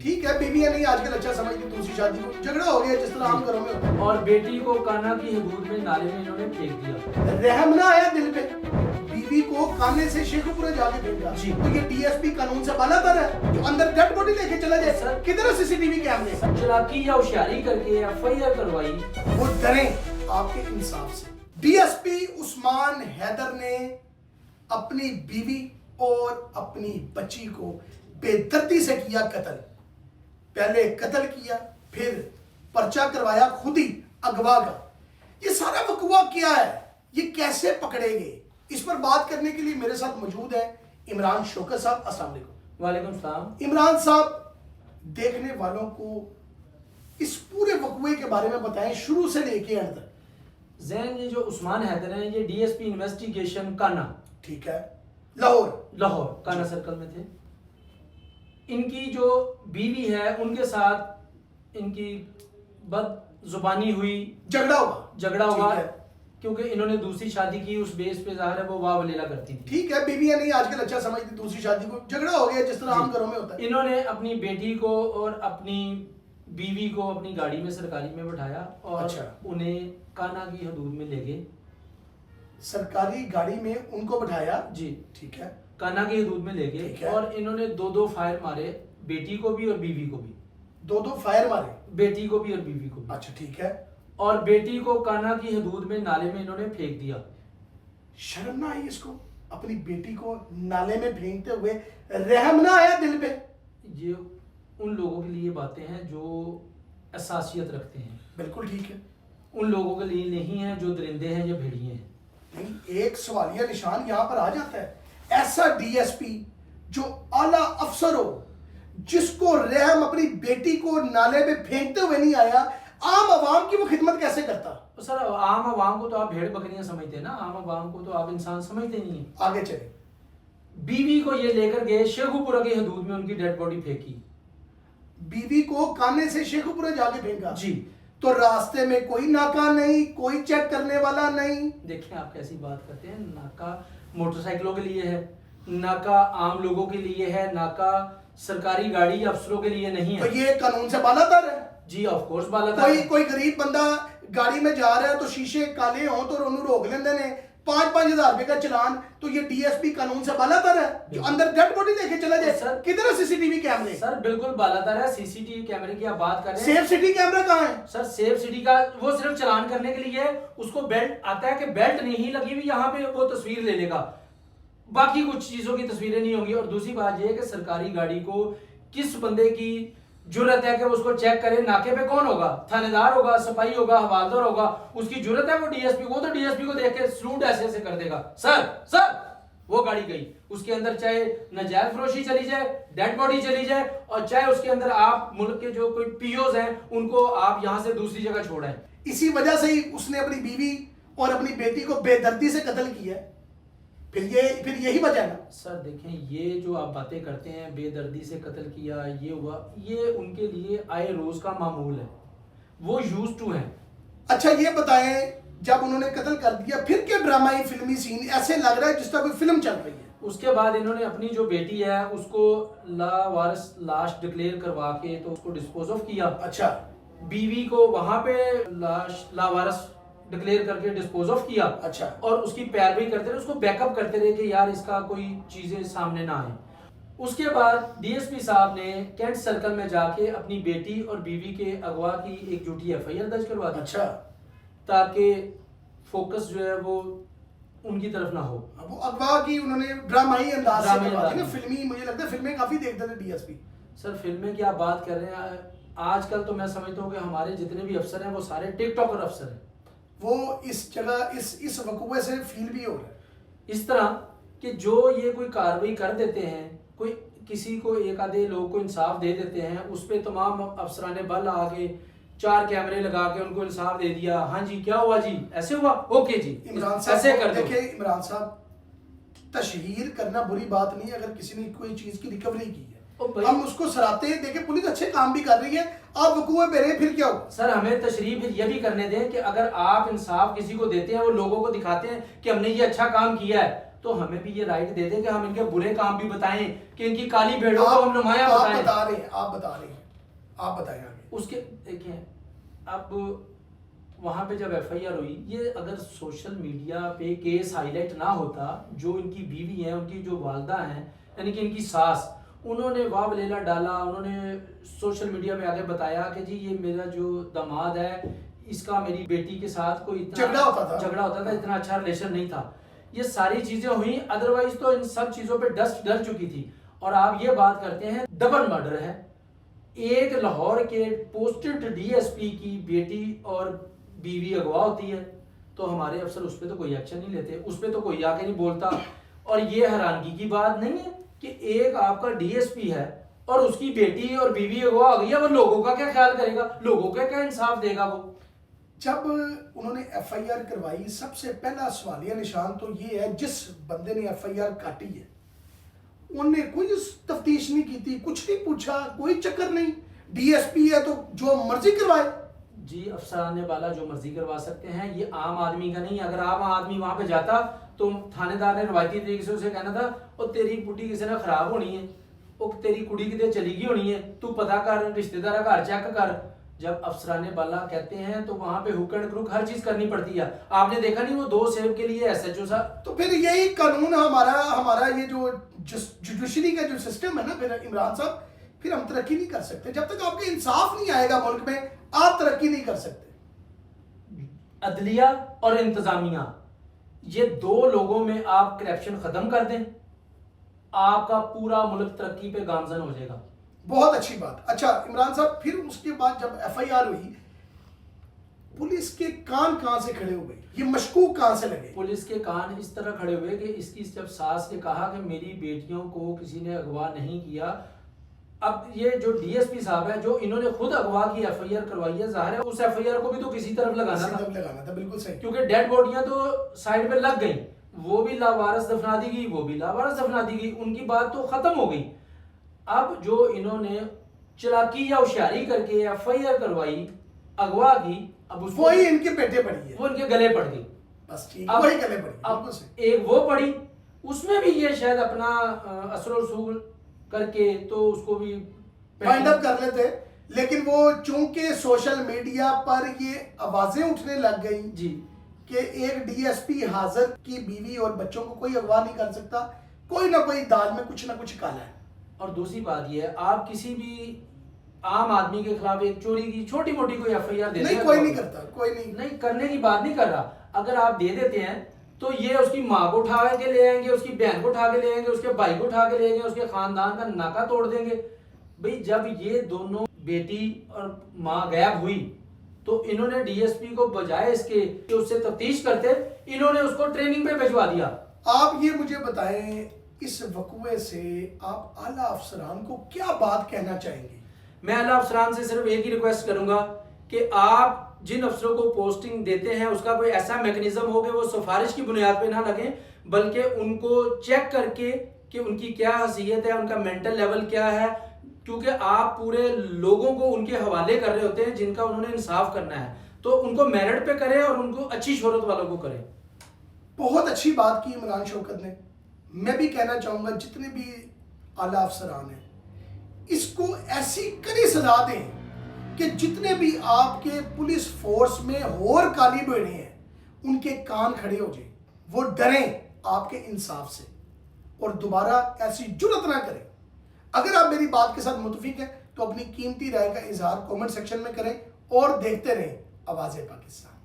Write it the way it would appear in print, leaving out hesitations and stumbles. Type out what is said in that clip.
ठीक है, बीवियां नहीं आजकल अच्छा समझती दूसरी शादी को, झगड़ा हो गया जिस तरह आम घरों में होता है। और बेटी को कान्हा की हदूद में नाले में इन्होंने फेंक दिया। रहम ना आया दिल पे, बीवी को कान्हे से शेखपुरा जाके फेंका जी। तो ये डीएसपी कानून से बालातर है जो अंदर डेड बॉडी लेके चला जाए। सर, किधर सीसीटीवी कैमरे? चालाकी या होशियारी करके एफआईआर करवाई। वो डरे आपके इंसाफ से। डीएसपी उस्मान हैदर ने अपनी बीवी और अपनी बच्ची को बेदर्दी से किया कत्ल। पहले कत्ल किया, फिर पर्चा करवाया खुद ही अगवा का। ये सारा वकवा क्या है, ये कैसे पकड़ेंगे, इस पर बात करने के लिए मेरे साथ मौजूद है इमरान शौकत साहब। अस्सलाम वालेकुम। वालेकुम सलाम। इमरान साहब, देखने वालों को इस पूरे वकवे के बारे में बताएं शुरू से लेके अंत तक। जैन ये जो उस्मान हैदर हैं ये डीएसपी इन्वेस्टिगेशन कान्हा, ठीक है, लाहौर लाहौर कान्हा सर्कल में थे। इनकी जो बीवी है उनके साथ इनकी बद जुबानी हुई, झगड़ा हुआ ठीक है। क्योंकि इन्होंने दूसरी शादी की, उस बेस पे ज़ाहिर है वो वाह वलीला करती थी। ठीक है, बीवियां नहीं आजकल अच्छा समझती दूसरी शादी को, झगड़ा हो गया जिस तरह आम घरों में होता है। इन्होंने अपनी बेटी को और अपनी बीवी को अपनी गाड़ी में सरकारी में बिठाया और अच्छा। उन्हें कान्हा की हदूद में ले गए। सरकारी गाड़ी में उनको बिठाया, जी, ठीक है, कान्हा की हदूद में ले ठीक गए है। और इन्होंने दो फायर मारे, बेटी को भी और बीवी को भी। दो फायर मारे, बेटी को भी और बीवी को भी। अच्छा ठीक है। और बेटी को कान्हा की हदूद में नाले में इन्होंने फेंक दिया। शर्म ना आई इसको, अपनी बेटी को नाले में फेंकते हुए? रहम ना आया दिल पे? ये उन लोगों के लिए बातें हैं जो असासियत रखते हैं, बिल्कुल ठीक है। उन लोगों के लिए नहीं है जो दरिंदे हैं या भेड़िए हैं। नहीं, एक सवालिया निशान यहां पर आ जाता है। ऐसा डीएसपी जो आला अफसर हो, जिसको रहम अपनी बेटी को नाले में फेंकते हुए नहीं आया, आम आवाम की वो खिदमत कैसे करता? तो सर, आम आवाम को तो आप भेड़ बकरियां समझते हैं ना, आम आवाम को तो आप इंसान समझते नहीं है। आगे चले। बीवी को ये लेकर गए, शेखुपुरा की हदूद में उनकी डेड बॉडी फेंकी। बीवी को कान्हे से शेखुपुरा जाके फेंका जी। तो रास्ते में कोई नाका नहीं, कोई चेक करने वाला नहीं। देखें आप कैसी बात करते हैं, नाका मोटरसाइकिलों के लिए है, नाका आम लोगों के लिए है, नाका सरकारी गाड़ी अफसरों के लिए नहीं तो है। ये कानून से बालातर है। जी ऑफ कोर्स बाला। कोई गरीब बंदा गाड़ी में जा रहा है तो शीशे काले हों तो उन्होंने रोक लेंदे ने 5-5 हज़ार रुपए का चलान, तो ये डीएसपी कानून से बालातर है जो अंदर डेड बॉडी लेके चला जाए। सर, किधर है सीसीटीवी कैमरे? सर बिल्कुल बालातर है। सीसीटीवी कैमरे की आप बात कर रहे हैं। सेफ सिटी कैमरा कहाँ है? सर सेफ सिटी का वो सिर्फ चलान करने के लिए है, उसको बेल्ट आता है कि बेल्ट नहीं लगी हुई यहाँ पे वो तस्वीर ले लेगा, बाकी कुछ चीजों की तस्वीरें नहीं होंगी। और दूसरी बात यह है कि सरकारी गाड़ी को किस बंदे की जुर्रत है कि उसको चेक करे? नाके पे कौन होगा? थानेदार होगा, सिपाही होगा, हवालदार होगा, उसकी जुर्रत है वो डीएसपी को? तो डीएसपी को देख के सलूट ऐसे कर देगा। सर वो गाड़ी गई, उसके अंदर चाहे नाजायज फरोशी चली जाए, डेड बॉडी चली जाए, और चाहे उसके अंदर आप मुल्क के जो कोई पीओज हैं उनको आप यहां से दूसरी जगह छोड़ें। इसी वजह से ही उसने अपनी बीवी और अपनी बेटी को बेदर्दी से कत्ल किया है। फिर यही वजह है ना? सर देखें, ये जो आप बातें करते हैं बेदर्दी से कत्ल किया, ये हुआ, ये उनके लिए आए रोज का मामूल है, वो यूज्ड टू हैं। अच्छा ये बताएं, जब उन्होंने कत्ल कर दिया फिर क्या ड्रामाई फिल्मी सीन, ऐसे लग रहा है जिस तरह कोई फिल्म चल रही है। उसके बाद इन्होंने अपनी जो बेटी है उसको लावारिस लाश डिक्लेयर करवा के तो उसको डिस्पोज ऑफ किया। अच्छा, बीवी को वहां पे लाश लावारिस डिक्लेयर करके डिस्पोज ऑफ किया। अच्छा। और उसकी पैरवी करते रहे, उसको बैकअप करते रहे कि यार इसका कोई चीजें सामने ना आए। उसके बाद डीएसपी साहब ने कैंट सर्कल में जाके अपनी बेटी और बीवी के अगवा की एक झूठी एफआईआर दर्ज करवा दी। अच्छा, ताकि फोकस जो है वो उनकी तरफ ना हो। वो अगवा की उन्होंने ड्रामाई अंदाज से ड्रामाई करवा दी ना, अंदाज। फिल्मी, मुझे लगता है फिल्में काफी देखते थे डीएसपी। सर फिल्में की आप बात कर रहे हैं, आजकल तो मैं समझता हूँ कि हमारे जितने भी अफसर हैं वो सारे टिकटॉकर अफसर हैं। वो इस जगह इस वकूवे से फील भी हो रहा है इस तरह कि जो ये कोई कार्रवाई कर देते हैं, कोई किसी को एक आधे लोग को इंसाफ दे देते हैं, उस पर तमाम अफसरान बल आके 4 कैमरे लगा के उनको इंसाफ दे दिया। हाँ जी क्या हुआ जी, ऐसे हुआ, ओके जी इमरान ऐसे साहब। कर दो। देखिए इमरान साहब, तशहीर करना बुरी बात नहीं है अगर किसी ने कोई चीज की रिकवरी की है, हम उसको सराहते हैं। देखिए पुलिस अच्छे काम भी कर रही है, आप वकूए पे रहे, फिर क्या होगा? सर हमें तशरीफ ये भी करने दें कि अगर आप इंसाफ किसी को देते हैं, वो लोगों को दिखाते हैं कि हमने ये अच्छा काम किया है, तो हमें भी ये राइट दे दें कि हम इनके बुरे काम भी बताएं, कि इनकी काली भेड़ों को हम नुमाया आप बताएं। बता रहे हैं, आप बता रहे हैं, आप बताएं आगे। उसके देखिए, अब वहां पे जब एफआईआर हुई, ये अगर सोशल मीडिया पे केस हाईलाइट ना होता, जो इनकी बीवी है, उनकी जो वालदा हैं, यानी कि इनकी सास, उन्होंने वाह वलेला डाला, उन्होंने सोशल मीडिया पे आगे बताया कि जी ये मेरा जो दामाद है, इसका मेरी बेटी के साथ कोई इतना झगड़ा होता था, इतना अच्छा रिलेशन नहीं था। ये सारी चीजें हुई, अदरवाइज तो इन सब चीजों पे डस्ट डल चुकी थी। और आप ये बात करते हैं, डबल मर्डर है। एक लाहौर के पोस्टेड डीएसपी की बेटी और बीवी अगवा होती है, तो हमारे अफसर उस पर तो कोई एक्शन नहीं लेते, उस पर तो कोई आके नहीं बोलता। और ये हैरानगी की बात नहीं है कि एक आपका डीएसपी है और उसकी बेटी और बीवी अगवा हो गई है, वो लोगों का क्या ख्याल करेगा, लोगों का क्या इंसाफ देगा वो? जब उन्होंने एफआईआर करवाई, सबसे पहला सवालिया निशान तो ये है, जिस बंदे ने एफआईआर काटी है उन्होंने कोई तफ्तीश नहीं की थी, कुछ नहीं पूछा, कोई चक्कर नहीं। डीएसपी है तो जो मर्जी करवाए। जी, अफसरान बाला जो मर्जी करवा सकते हैं, ये आम आदमी का नहीं। अगर आम आदमी वहां पे जाता तो थानेदार ने रवायती तरीके से उसे कहना था, और तेरी बुढ़ी किसी ने खराब होनी है, वो तेरी कुड़ी कितने चली गई होनी है, तू पता कर, रिश्तेदार घर चेक कर। जब अफसरान बाला कहते हैं तो वहां पे हुक एंड क्रुक हर चीज करनी पड़ती है। आपने देखा नहीं, वो 2 सेव के लिए एसएचओ साहब। तो फिर यही कानून हमारा ये जो जुडिशरी का जो सिस्टम है ना, फिर इमरान साहब, फिर हम तरक्की नहीं कर सकते। जब तक आपके इंसाफ नहीं आएगा मुल्क में, आप तरक्की नहीं कर सकते। अदलिया और इंतजामिया, ये 2 लोगों में आप करप्शन खत्म कर दें, आपका पूरा मुल्क तरक्की पे गामजन हो जाएगा। बहुत अच्छी बात। अच्छा इमरान साहब, फिर उसके बाद जब एफआईआर हुई, पुलिस के कान कहां से खड़े हुए, ये मशकूक कहां से लगे? पुलिस के कान इस तरह खड़े हुए कि इसकी जब सास ने कहा कि मेरी बेटियों को किसी ने अगवा नहीं किया, अब ये जो डीएसपी साहब है, जो इन्होंने खुद अगवा की एफआईआर करवाई है, जाहिर है उस एफआईआर को भी तो किसी तरफ लगाना था। बिल्कुल सही। क्योंकि डेड बॉडियां तो साइड पे लग गई, वो भी लावारस दफना दी गई, वो भी लावारस दफना दी गई, उनकी बात तो खत्म हो गई। अब जो इन्होंने चलाकी या होशियारी करके एफआईआर करवाई, अगवा की, अब उसको वही इनके पेटे पड़ी है, वो इनके गले पड़ गई। बस ठीक, वही गले पड़ी। अब एक वो पड़ी, उसमें भी ये शायद अपना असर रसूल करके तो उसको भी फाइंड अप कर लेते, लेकिन वो चूंकि सोशल मीडिया पर ये आवाजें उठने लग गई जी कि एक डीएसपी हाजिर की बीवी और बच्चों को कोई अगवा नहीं कर सकता, कोई ना कोई दाल में कुछ ना कुछ काला है। और दूसरी बात ये है, आप किसी भी आम आदमी के खिलाफ एक चोरी की छोटी मोटी कोई एफआईआर दे नहीं, कोई नहीं करता, कोई नहीं करने की बात नहीं कर रहा। अगर आप दे देते हैं तो ये उसकी माँ को उठा के ले आएंगे, उसकी बहन को उठा के ले आएंगे, उसके भाई को उठा के ले आएंगे, उसके खानदान का नाका तोड़ देंगे। भाई जब ये दोनों बेटी और माँ गायब हुई, तो इन्होंने डीएसपी को बजाय इसके कि उससे तफ्तीश करते, इन्होंने उसको ट्रेनिंग पे भिजवा दिया। आप ये मुझे बताएं, इस वकूए से आप आला अफसरान को क्या बात कहना चाहेंगे? मैं आला अफसरान से सिर्फ एक ही रिक्वेस्ट करूंगा कि आप जिन अफसरों को पोस्टिंग देते हैं उसका कोई ऐसा मैकेनिज्म हो कि वो सिफारिश की बुनियाद पे ना लगे, बल्कि उनको चेक करके कि उनकी क्या हैसियत है, उनका मेंटल लेवल क्या है, क्योंकि आप पूरे लोगों को उनके हवाले कर रहे होते हैं जिनका उन्होंने इंसाफ करना है, तो उनको मेरिट पे करें और उनको अच्छी शोहरत वालों को करें। बहुत अच्छी बात की इमरान शौकत ने। मैं भी कहना चाहूंगा जितने भी आला अफसरान हैं, इसको ऐसी कड़ी सजा दें कि जितने भी आपके पुलिस फोर्स में और काली भेड़े हैं, उनके कान खड़े हो जाए, वो डरें आपके इंसाफ से और दोबारा ऐसी जुर्रत ना करें। अगर आप मेरी बात के साथ मुतफिक हैं तो अपनी कीमती राय का इजहार कमेंट सेक्शन में करें और देखते रहें आवाज़े पाकिस्तान।